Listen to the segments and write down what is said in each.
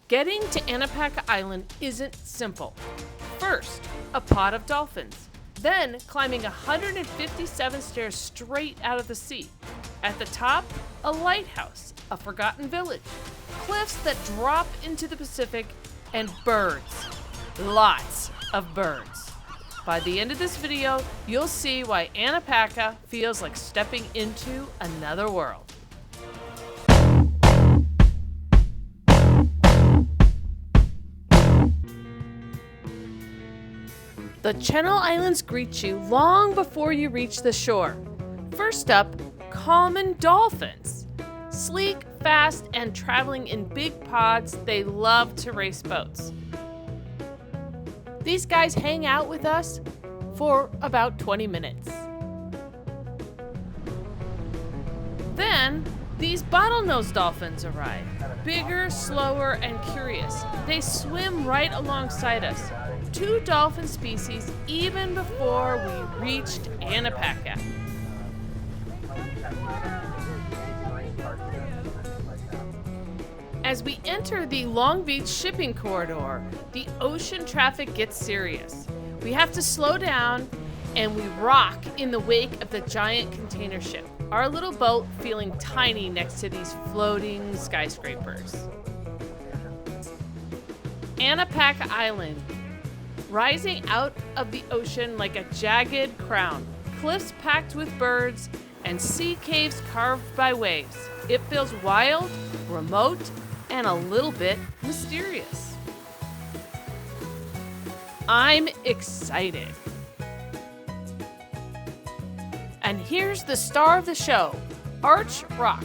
Getting to Anacapa Island isn't simple. First, a pod of dolphins. Then, climbing 157 stairs straight out of the sea. At the top, a lighthouse, a forgotten village, cliffs that drop into the Pacific, and birds. Lots of birds. By the end of this video, you'll see why Anacapa feels like stepping into another world. The Channel Islands greet you long before you reach the shore. First up, common dolphins. Sleek, fast, and traveling in big pods, they love to race boats. These guys hang out with us for about 20 minutes. Then, these bottlenose dolphins arrive. Bigger, slower, and curious. They swim right alongside us. 2 dolphin species even before we reached Anacapa. As we enter the Long Beach shipping corridor, the ocean traffic gets serious. We have to slow down and we rock in the wake of the giant container ship, our little boat feeling tiny next to these floating skyscrapers. Anacapa Island, rising out of the ocean like a jagged crown, cliffs packed with birds, and sea caves carved by waves. It feels wild, remote, and a little bit mysterious. I'm excited. And here's the star of the show, Arch Rock.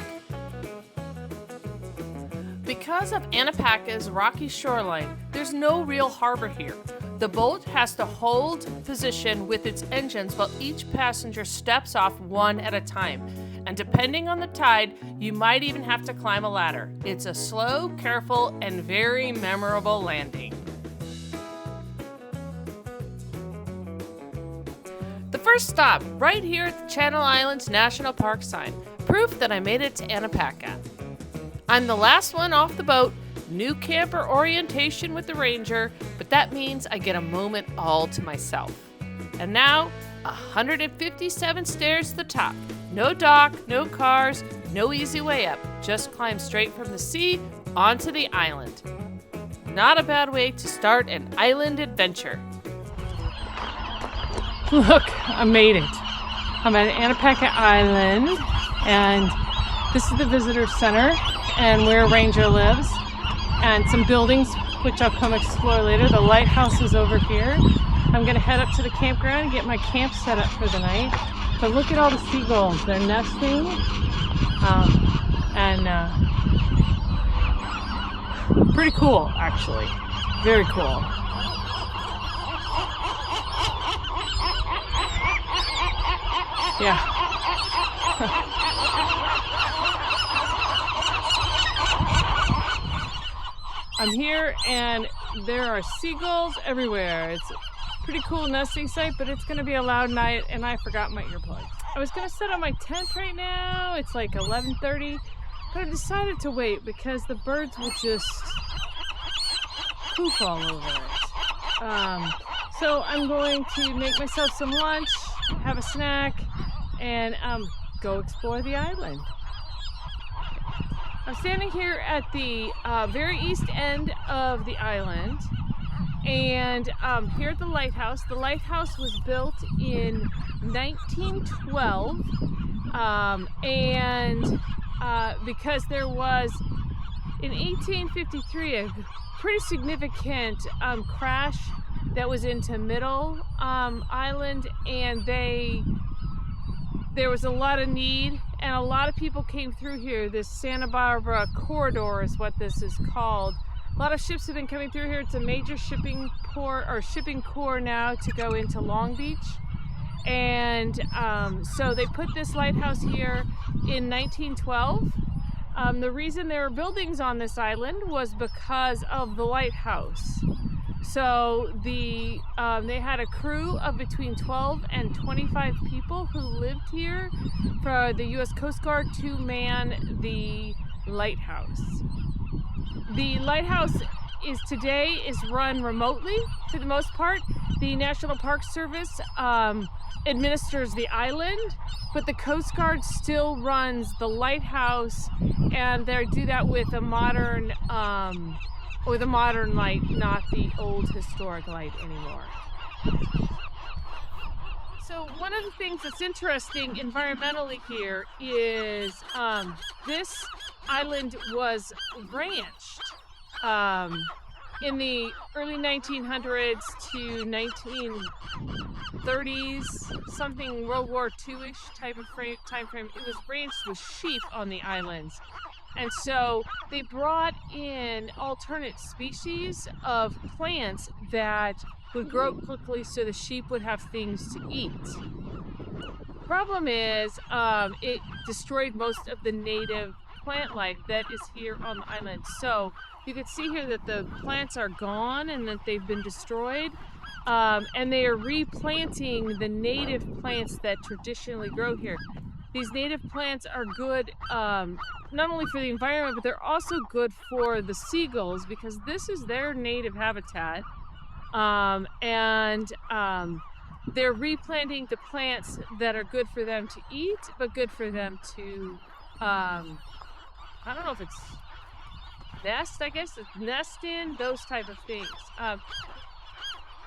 Because of Anacapa's rocky shoreline, there's no real harbor here. The boat has to hold position with its engines while each passenger steps off one at a time. And depending on the tide, you might even have to climb a ladder. It's a slow, careful, and very memorable landing. The first stop, right here at the Channel Islands National Park sign, proof that I made it to Anacapa. I'm the last one off the boat, new camper orientation with the ranger, but that means I get a moment all to myself. And now, 157 stairs to the top. No dock, no cars, no easy way up. Just climb straight from the sea onto the island. Not a bad way to start an island adventure. Look, I made it. I'm at Anacapa Island, and this is the visitor center and where Ranger lives, and some buildings which I'll come explore later. The lighthouse is over here. I'm gonna head up to the campground and get my camp set up for the night. But look at all the seagulls. They're nesting, pretty cool, actually. Very cool. Yeah. I'm here and there are seagulls everywhere. It's a pretty cool nesting site, but it's gonna be a loud night and I forgot my earplugs. I was gonna set up my tent right now. It's like 11:30, but I decided to wait because the birds will just poop all over it. So I'm going to make myself some lunch, have a snack, and go explore the island. I'm standing here at the very east end of the island, and here at the lighthouse. The lighthouse was built in 1912, because there was, in 1853, a pretty significant crash that was into Middle Island, and there was a lot of need, and a lot of people came through here. This Santa Barbara corridor is what this is called. A lot of ships have been coming through here. It's a major shipping port or shipping core now to go into Long Beach. And so they put this lighthouse here in 1912. The reason there were buildings on this island was because of the lighthouse. So they had a crew of between 12 and 25 people who lived here for the U.S. Coast Guard to man the lighthouse. The lighthouse is run remotely for the most part. The National Park Service administers the island, but the Coast Guard still runs the lighthouse, and they do that with a modern light, not the old historic light anymore. So one of the things that's interesting environmentally here is this island was ranched in the early 1900s to 1930s, something World War II-ish type of time frame. It was ranched with sheep on the islands. And so they brought in alternate species of plants that would grow quickly so the sheep would have things to eat. Problem is, it destroyed most of the native plant life that is here on the island. So you can see here that the plants are gone and that they've been destroyed. And they are replanting the native plants that traditionally grow here. These native plants are good not only for the environment, but they're also good for the seagulls because this is their native habitat. They're replanting the plants that are good for them to eat, but good for them to, I don't know if it's nest, I guess, it's nest in, those type of things.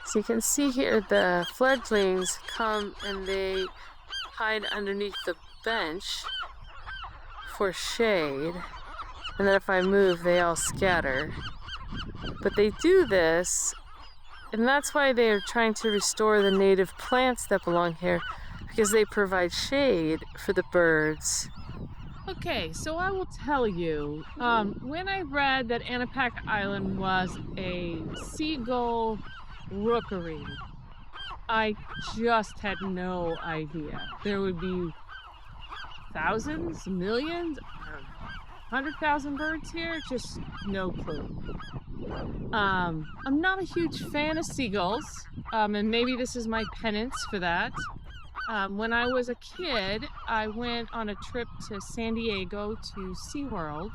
So you can see here the fledglings come and they hide underneath the bench for shade, and then if I move they all scatter. But they do this, and that's why they are trying to restore the native plants that belong here, because they provide shade for the birds. Okay, so I will tell you, when I read that Anacapa Island was a seagull rookery, I just had no idea. There would be thousands, millions, 100,000 birds here, just no clue. I'm not a huge fan of seagulls, and maybe this is my penance for that. When I was a kid, I went on a trip to San Diego to SeaWorld,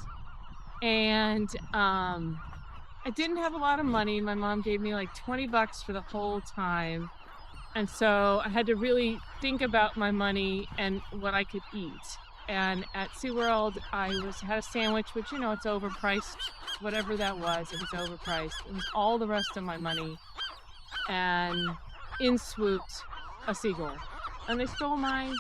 and I didn't have a lot of money. My mom gave me like $20 for the whole time, and so I had to really think about my money and what I could eat. And at SeaWorld, I had a sandwich, which, you know, it's overpriced. Whatever that was, it was overpriced. It was all the rest of my money. And in swooped a seagull. And they stole my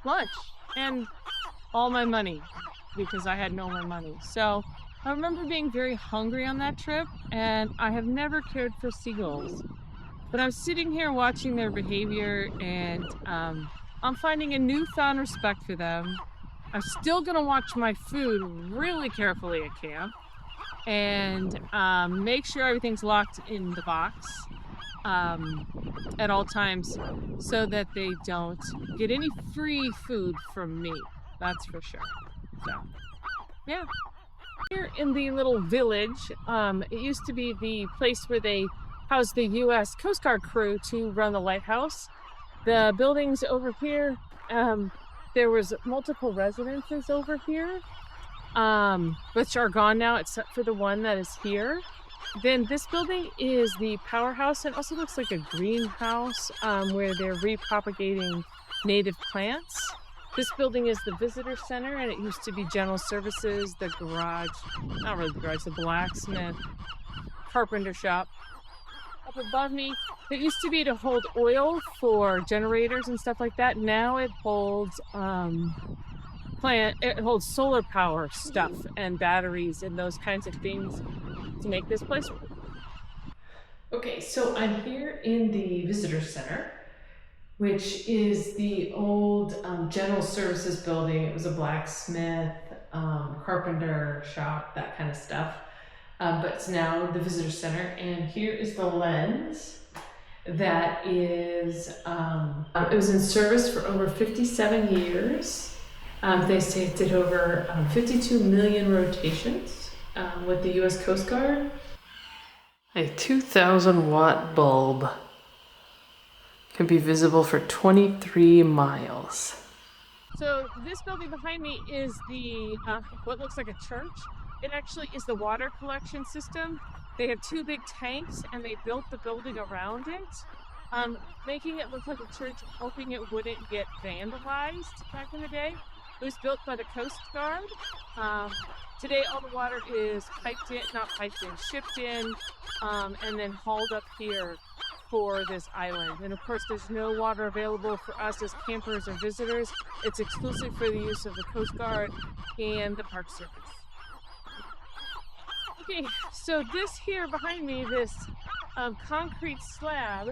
lunch and all my money because I had no more money. So I remember being very hungry on that trip, and I have never cared for seagulls. But I'm sitting here watching their behavior, and I'm finding a newfound respect for them. I'm still gonna watch my food really carefully at camp and make sure everything's locked in the box at all times so that they don't get any free food from me. That's for sure. So, yeah. Here in the little village, it used to be the place where they housed the U.S. Coast Guard crew to run the lighthouse. The buildings over here, there was multiple residences over here, which are gone now except for the one that is here. Then this building is the powerhouse. It also looks like a greenhouse where they're repropagating native plants. This building is the visitor center, and it used to be general services, the garage, not really the garage, the blacksmith, carpenter shop. Up above me, it used to be to hold oil for generators and stuff like that. Now it holds solar power stuff and batteries and those kinds of things to make this place work. Okay, so I'm here in the visitor center, which is the old general services building. It was a blacksmith, carpenter shop, that kind of stuff. But it's now the visitor center, and here is the lens that is, it was in service for over 57 years. They say it did over 52 million rotations with the U.S. Coast Guard. A 2,000 watt bulb can be visible for 23 miles. So this building behind me is the what looks like a church. It actually is the water collection system. They have 2 big tanks, and they built the building around it, making it look like a church, hoping it wouldn't get vandalized back in the day. It was built by the Coast Guard. Today, all the water is shipped in, and then hauled up here for this island. And of course, there's no water available for us as campers or visitors. It's exclusive for the use of the Coast Guard and the Park Service. Okay, so this here behind me, this concrete slab,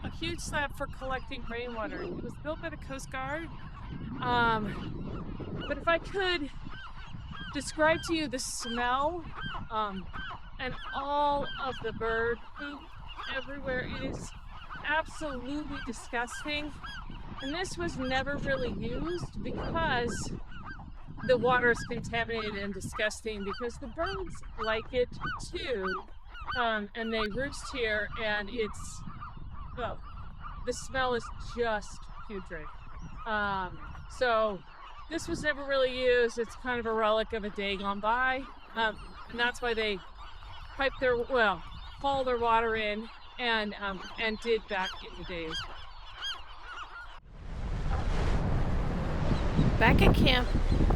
a huge slab for collecting rainwater. It was built by the Coast Guard. But if I could describe to you the smell and all of the bird poop everywhere, it is absolutely disgusting. And this was never really used because the water is contaminated and disgusting, because the birds like it too, and they roost here, and it's, well, the smell is just putrid. So this was never really used. It's kind of a relic of a day gone by, and that's why they haul their water in and did back in the days. Back at camp,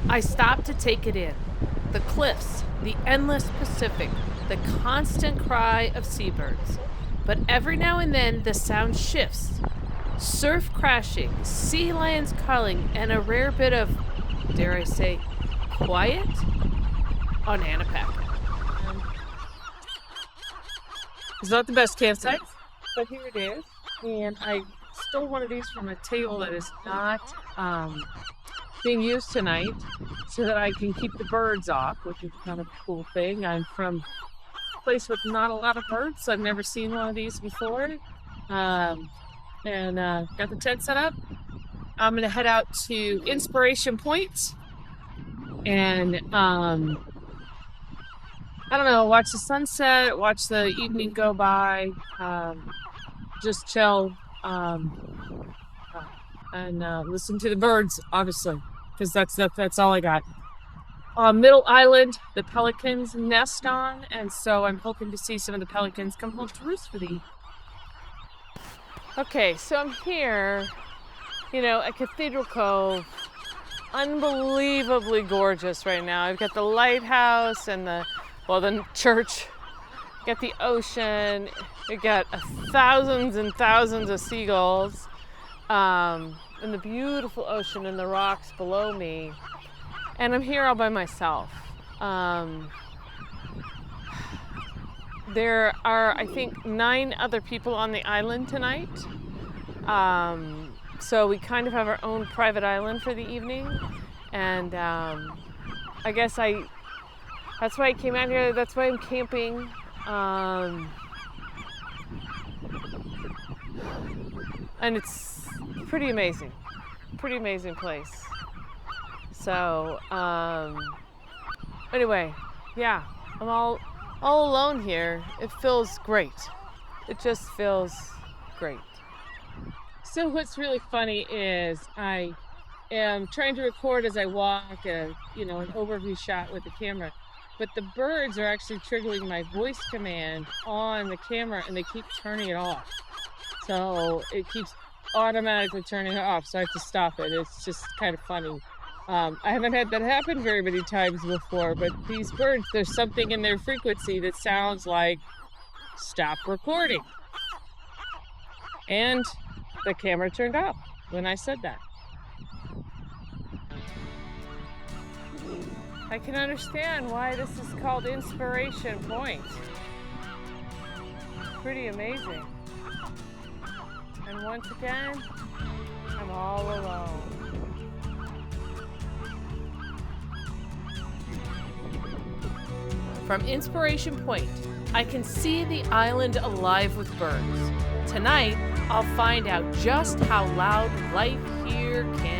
I stopped to take it in. The cliffs, the endless Pacific, the constant cry of seabirds. But every now and then the sound shifts. Surf crashing, sea lions calling, and a rare bit of, dare I say, quiet on Anacapa. It's not the best campsite, but here it is. And I stole one of these from a table that is not being used tonight, so that I can keep the birds off, which is kind of a cool thing. I'm from a place with not a lot of birds, so I've never seen one of these before. And got the tent set up. I'm gonna head out to Inspiration Point and I don't know, watch the sunset, watch the evening go by, just chill, and listen to the birds, obviously, because that's all I got. Middle Island, the pelicans nest on, and so I'm hoping to see some of the pelicans come home to roost for the evening. Okay, so I'm here, at Cathedral Cove. Unbelievably gorgeous right now. I've got the lighthouse and the church. Got the ocean. We got thousands and thousands of seagulls. And the beautiful ocean and the rocks below me. And I'm here all by myself. There are, I think, 9 other people on the island tonight. So we kind of have our own private island for the evening. And I guess that's why I came out here. That's why I'm camping. And it's pretty amazing place. So anyway, yeah, I'm all alone here. It feels great. It just feels great. So what's really funny is I am trying to record as I walk, an overview shot with the camera, but the birds are actually triggering my voice command on the camera, and they keep turning it off. So it keeps automatically turning it off, so I have to stop it. It's just kind of funny. I haven't had that happen very many times before, but these birds, there's something in their frequency that sounds like stop recording. And the camera turned off when I said that. I can understand why this is called Inspiration Point. Pretty amazing. And once again, I'm all alone. From Inspiration Point, I can see the island alive with birds. Tonight, I'll find out just how loud life here can